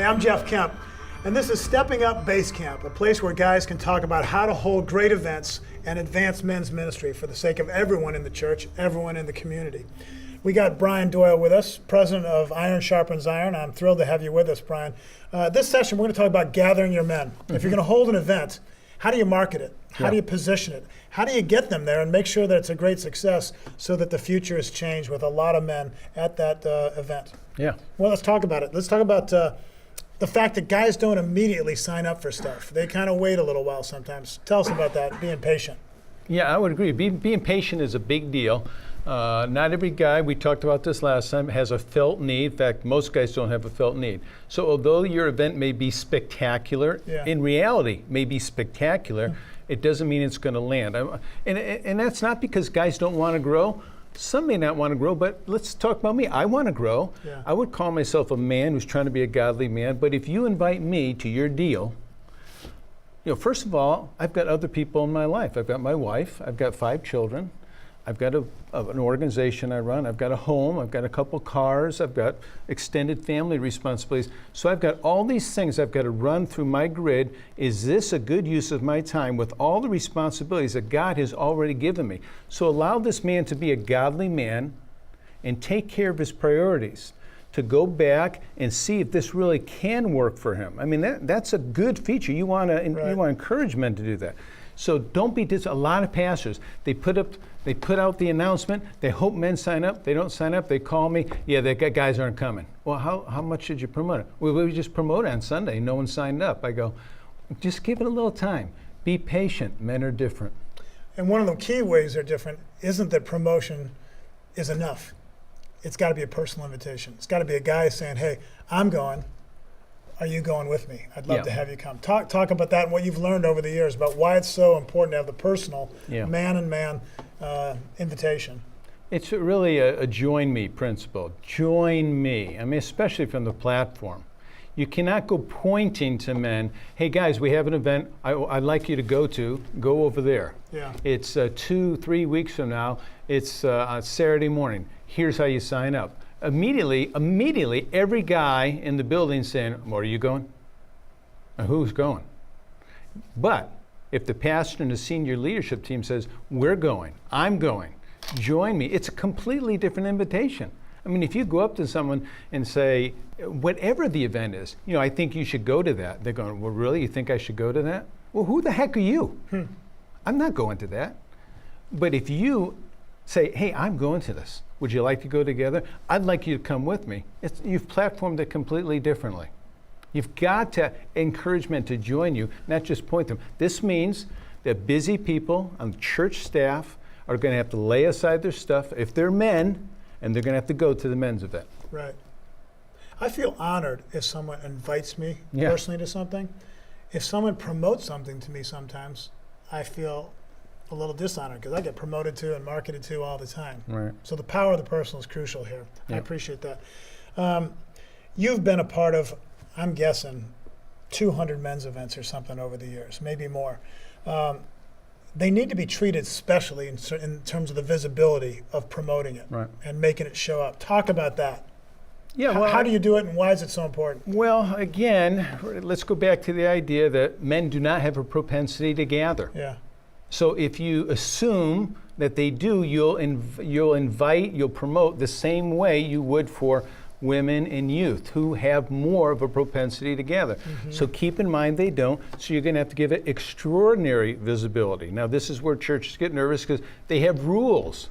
I'm Jeff Kemp, and this is Stepping Up Base Camp, a place where guys can talk about how to hold great events and advance men's ministry for the sake of everyone in the church, everyone in the community. We got Brian Doyle with us, president of Iron Sharpens Iron. I'm thrilled to have you with us, Brian. This session, we're going to talk about gathering your men. If you're going to hold an event, how do you market it? How do you position it? How do you get them there and make sure that it's a great success so that the future is changed with a lot of men at that event? Yeah. Well, let's talk about it. Let's talk about the fact that guys don't immediately sign up for stuff. They kind of wait a little while sometimes. Tell us about that, being patient. Yeah, I would agree. Being patient is a big deal. Not every guy, we talked about this last time, has a felt need. In fact, most guys don't have a felt need. So although your event may be spectacular, in reality may be spectacular, it doesn't mean it's going to land. And that's not because guys don't want to grow. Some may not want to grow, but let's talk about me. I want to grow. Yeah. I would call myself a man who's trying to be a godly man, but if you invite me to your deal, first of all, I've got other people in my life. I've got my wife, I've got 5 children, I've got an organization I run, I've got a home, I've got a couple cars, I've got extended family responsibilities. So I've got all these things I've got to run through my grid. Is this a good use of my time with all the responsibilities that God has already given me? So allow this man to be a godly man and take care of his priorities, to go back and see if this really can work for him. I mean, that's a good feature. You want to encourage men to do that. So don't be a lot of pastors, they put out the announcement, they hope men sign up, they don't sign up, they call me, yeah, the guys aren't coming. Well, how much did you promote it? Well, we just promoted on Sunday, no one signed up. I go, just give it a little time. Be patient, men are different. And one of the key ways they're different isn't that promotion is enough. It's got to be a personal invitation. It's got to be a guy saying, hey, I'm going. Are you going with me? I'd love to have you come. Talk about that and what you've learned over the years about why it's so important to have the personal man-and-man invitation. It's really a join me principle. Join me. I mean, especially from the platform. You cannot go pointing to men, hey guys, we have an event I'd like you to go over there. Yeah. It's 2-3 weeks from now. It's on Saturday morning. Here's how you sign up. Immediately, every guy in the building saying, well, are you going? Who's going? But if the pastor and the senior leadership team says, we're going, I'm going, join me, it's a completely different invitation. I mean, if you go up to someone and say, whatever the event is, I think you should go to that. They're going, well, really? You think I should go to that? Well, who the heck are you? I'm not going to that. But if you say, hey, I'm going to this. Would you like to go together? I'd like you to come with me. You've platformed it completely differently. You've got to encourage men to join you, not just point them. This means that busy people on church staff are going to have to lay aside their stuff if they're men, and they're going to have to go to the men's event. Right. I feel honored if someone invites me personally to something. If someone promotes something to me sometimes, I feel a little dishonored because I get promoted to and marketed to all the time. Right. So the power of the personal is crucial here. I appreciate that. You've been a part of, I'm guessing, 200 men's events or something over the years, maybe more. They need to be treated specially in terms of the visibility of promoting it and making it show up. Talk about that. Yeah. Well, how do you do it and why is it so important? Well, again, let's go back to the idea that men do not have a propensity to gather. Yeah. So if you assume that they do, you'll promote the same way you would for women and youth who have more of a propensity to gather. So keep in mind they don't, so you're going to have to give it extraordinary visibility. Now this is where churches get nervous because they have rules.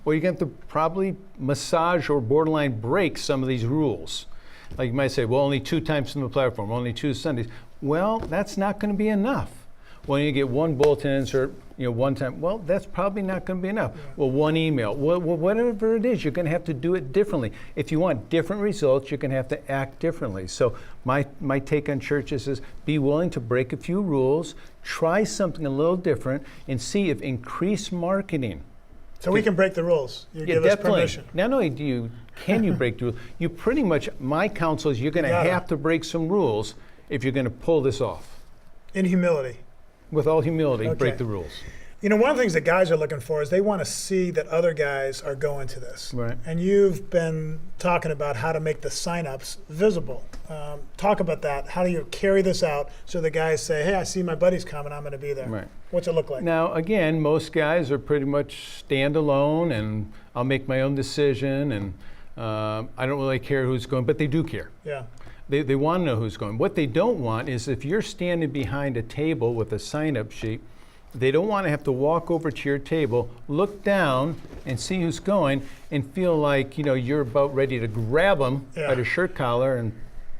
Well, you're going to have to probably massage or borderline break some of these rules. Like you might say, well, only 2 times from the platform, only 2 Sundays. Well, that's not going to be enough. Well, you get 1 bulletin insert, 1 time. Well, that's probably not going to be enough. Well, 1 email. Well, whatever it is, you're going to have to do it differently. If you want different results, you're going to have to act differently. So my take on churches is be willing to break a few rules, try something a little different, and see if increased marketing. So we can break the rules. You give us permission. Not only can you break the rules, you pretty much, my counsel is you're going to have to break some rules if you're going to pull this off. In humility. With all humility, break the rules. You know, one of the things that guys are looking for is they want to see that other guys are going to this. Right. And you've been talking about how to make the signups visible. Talk about that. How do you carry this out so the guys say, hey, I see my buddy's coming, I'm going to be there. Right. What's it look like? Now, again, most guys are pretty much standalone, and I'll make my own decision, and I don't really care who's going, but they do care. Yeah. They want to know who's going. What they don't want is if you're standing behind a table with a sign-up sheet, they don't want to have to walk over to your table, look down, and see who's going, and feel like you're about ready to grab them by the shirt collar and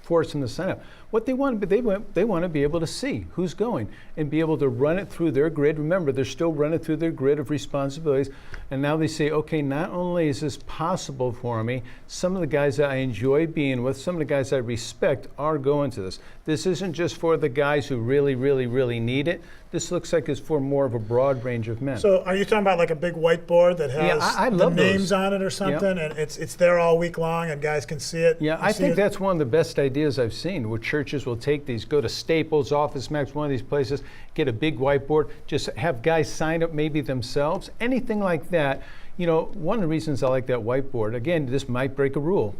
force them to sign up. What they want to be able to see who's going and be able to run it through their grid. Remember, they're still running through their grid of responsibilities, and now they say, okay, not only is this possible for me, some of the guys that I enjoy being with, some of the guys I respect are going to this. This isn't just for the guys who really, really, really need it. This looks like it's for more of a broad range of men. So are you talking about like a big whiteboard that has I the love names those. on it or something, and it's there all week long and guys can see it? Yeah, I think that's one of the best ideas I've seen, where churches will take these, go to Staples, Office Max, one of these places, get a big whiteboard, just have guys sign up maybe themselves, anything like that. One of the reasons I like that whiteboard, again, this might break a rule.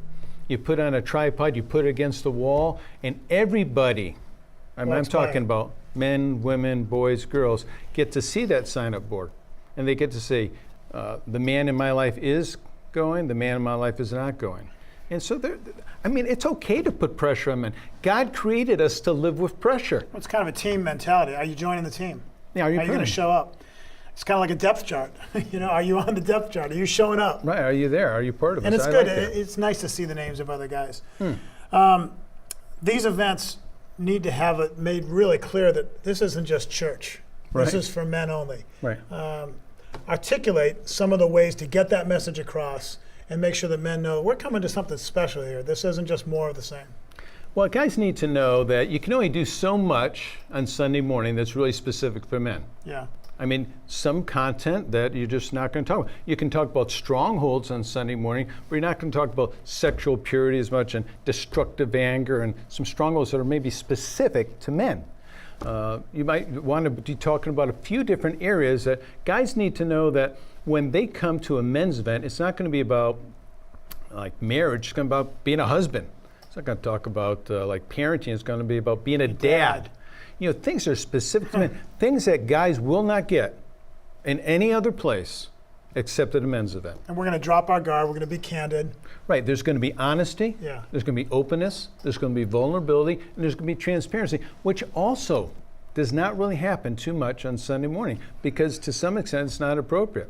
You put on a tripod, you put it against the wall, and everybody, I'm talking about men, women, boys, girls, get to see that sign-up board. And they get to say, the man in my life is going, the man in my life is not going. And so, it's okay to put pressure on men. God created us to live with pressure. Well, it's kind of a team mentality. Are you joining the team? Yeah, are you going to show up? It's kind of like a depth chart. Are you on the depth chart? Are you showing up? Right, are you there? Are you part of it? And it's good. It's nice to see the names of other guys. These events need to have it made really clear that this isn't just church. Right. This is for men only. Right. Articulate some of the ways to get that message across and make sure that men know we're coming to something special here. This isn't just more of the same. Well, guys need to know that you can only do so much on Sunday morning that's really specific for men. Yeah. Some content that you're just not going to talk about. You can talk about strongholds on Sunday morning, but you're not going to talk about sexual purity as much and destructive anger and some strongholds that are maybe specific to men. You might want to be talking about a few different areas that guys need to know that when they come to a men's event, it's not going to be about like marriage, it's going to be about being a husband. It's not going to talk about like parenting, it's going to be about being a dad. Things that are specific to men, things that guys will not get in any other place except at a men's event. And we're going to drop our guard, we're going to be candid. Right, there's going to be honesty, there's going to be openness, there's going to be vulnerability, and there's going to be transparency, which also does not really happen too much on Sunday morning because to some extent it's not appropriate.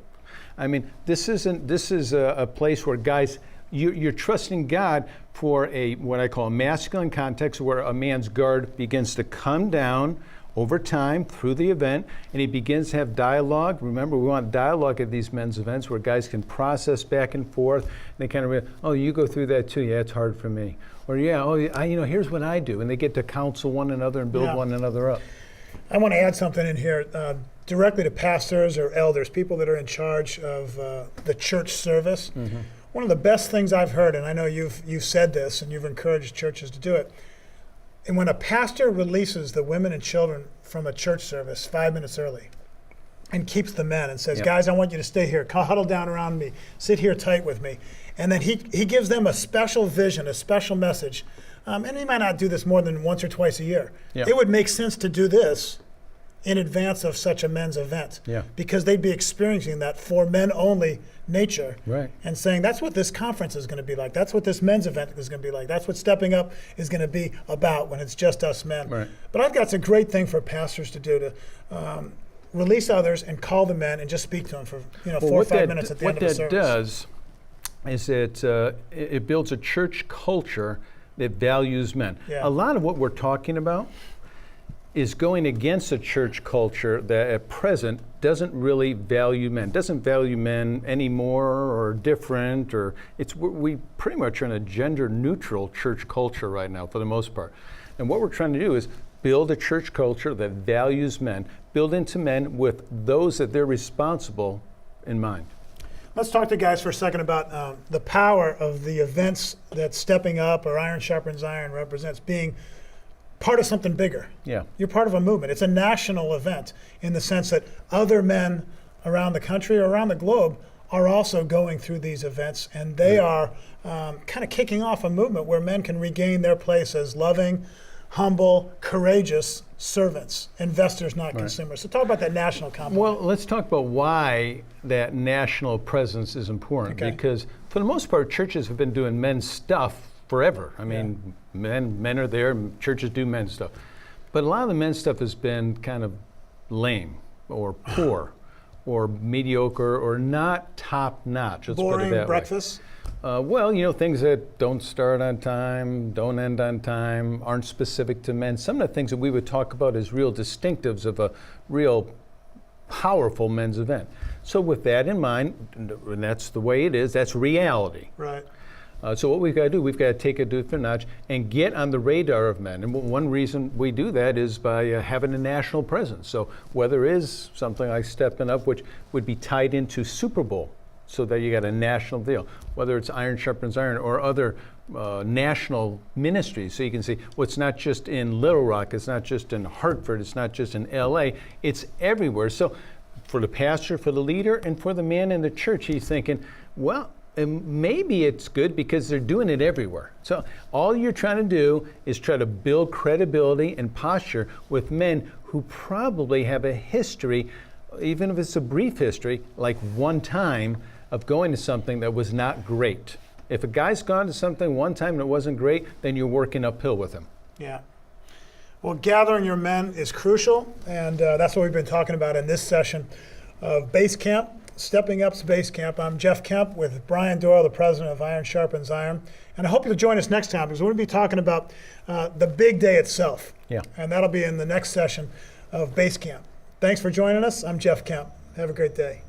This is a place where guys, you're trusting God for what I call a masculine context where a man's guard begins to come down over time through the event and he begins to have dialogue. Remember, we want dialogue at these men's events where guys can process back and forth. And they kind of realize, oh, you go through that too. Yeah, it's hard for me. Or here's what I do. And they get to counsel one another and build one another up. I want to add something in here directly to pastors or elders, people that are in charge of the church service. Mm-hmm. One of the best things I've heard, and I know you've said this and you've encouraged churches to do it, and when a pastor releases the women and children from a church service 5 minutes early and keeps the men and says, guys, I want you to stay here, huddle down around me, sit here tight with me, and then he gives them a special vision, a special message, and he might not do this more than once or twice a year. It would make sense to do this in advance of such a men's event because they'd be experiencing that for men only nature and saying that's what this conference is going to be like, that's what this men's event is going to be like, that's what stepping up is going to be about when it's just us men. But I've got it's a great thing for pastors to do to release others and call the men and just speak to them for 4 or 5 minutes at the end of the service. What that does is it builds a church culture that values men. A lot of what we're talking about is going against a church culture that at present doesn't really value men, doesn't value men any more or different, or we pretty much are in a gender neutral church culture right now for the most part. And what we're trying to do is build a church culture that values men, build into men with those that they're responsible in mind. Let's talk to guys for a second about the power of the events that Stepping Up or Iron Sharpens Iron represents, being part of something bigger. Yeah. You're part of a movement. It's a national event in the sense that other men around the country or around the globe are also going through these events, and they are kind of kicking off a movement where men can regain their place as loving, humble, courageous servants, investors, not consumers. So talk about that national component. Well, let's talk about why that national presence is important. Okay. Because for the most part, churches have been doing men's stuff forever. I mean, men are there, churches do men's stuff. But a lot of the men's stuff has been kind of lame or poor or mediocre or not top-notch. Let's put it Boring that way. breakfast. Well, things that don't start on time, don't end on time, aren't specific to men. Some of the things that we would talk about as real distinctives of a real powerful men's event. So with that in mind, and that's the way it is, that's reality. Right. So what we've got to do, we've got to take it to a notch and get on the radar of men. And one reason we do that is by having a national presence. So whether it is something like Stepping Up, which would be tied into Super Bowl, so that you got a national deal, whether it's Iron Sharpens Iron or other national ministries. So you can see, well, it's not just in Little Rock, it's not just in Hartford, it's not just in LA, it's everywhere. So for the pastor, for the leader, and for the man in the church, he's thinking, well, maybe it's good because they're doing it everywhere. So all you're trying to do is try to build credibility and posture with men who probably have a history, even if it's a brief history, like one time of going to something that was not great. If a guy's gone to something one time and it wasn't great, then you're working uphill with him. Yeah. Well, gathering your men is crucial, and that's what we've been talking about in this session of Base Camp, Stepping Up's Base Camp. I'm Jeff Kemp with Brian Doyle, the president of Iron Sharpens Iron. And I hope you'll join us next time because we're going to be talking about the big day itself. Yeah. And that'll be in the next session of Base Camp. Thanks for joining us. I'm Jeff Kemp. Have a great day.